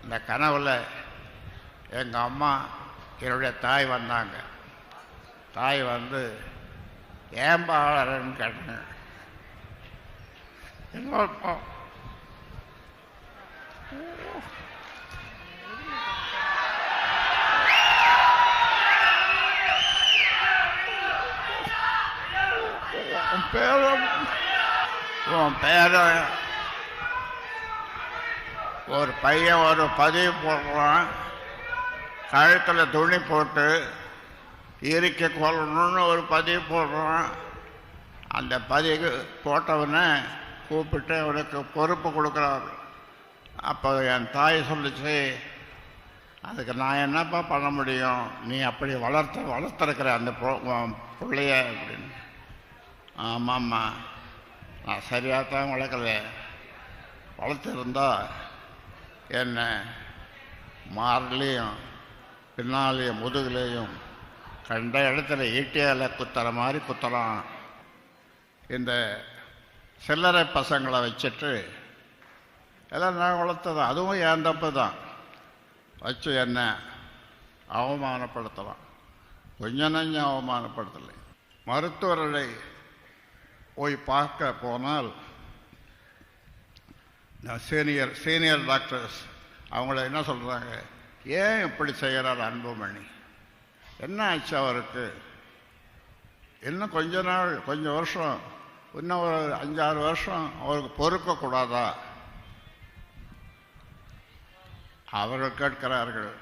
இந்த கனவில் எங்கள் அம்மா என்னுடைய தாய் வந்தாங்க. தாய் வந்து ஏன்பா அழறன்னு கேட்டேன். என்னப்பா உன் பேரன் ஒரு பையன் ஒரு பதிவு போடுறான், கழுத்தில் துணி போட்டு இறுக்கி கொள்ளணும்னு ஒரு பதிவு போடுறான். அந்த பதிவு போட்டவனை கூப்பிட்டு அவனுக்கு பொறுப்பு கொடுக்குறாரு. அப்போ என் தாய் சொல்லிச்சு, அதுக்கு நான் என்னப்பா பண்ண முடியும், நீ அப்படி வளர்த்துருக்கிற அந்த பிள்ளைய அப்படின்னு. ஆமாம்மா, நான் சரியாக தான் வளர்க்கல. வளர்த்துருந்தா என்ன மார்லேயும் பின்னாலேயும் முதுகுலேயும் கண்ட இடத்துல ஈட்டியால் குத்துற மாதிரி குத்தலாம். இந்த சில்லறை பசங்களை வச்சுட்டு எல்லாம் நான் வளர்த்தது, அதுவும் என் தப்பு தான். வச்சு என்ன அவமானப்படுத்தலாம், கொஞ்சம் நஞ்சம் அவமானப்படுத்தலை. மருத்துவர்களை போய் பார்க்க போனால் சீனியர் டாக்டர்ஸ் அவங்கள என்ன சொல்கிறாங்க, ஏன் இப்படி செய்கிறார் அன்புமணி, என்ன ஆச்சு அவருக்கு, இன்னும் கொஞ்சம் வருஷம், இன்னும் ஒரு 5-6 வருஷம் அவருக்கு பொறுக்கக்கூடாதா? அவர்கள் கேட்கிறார்கள்.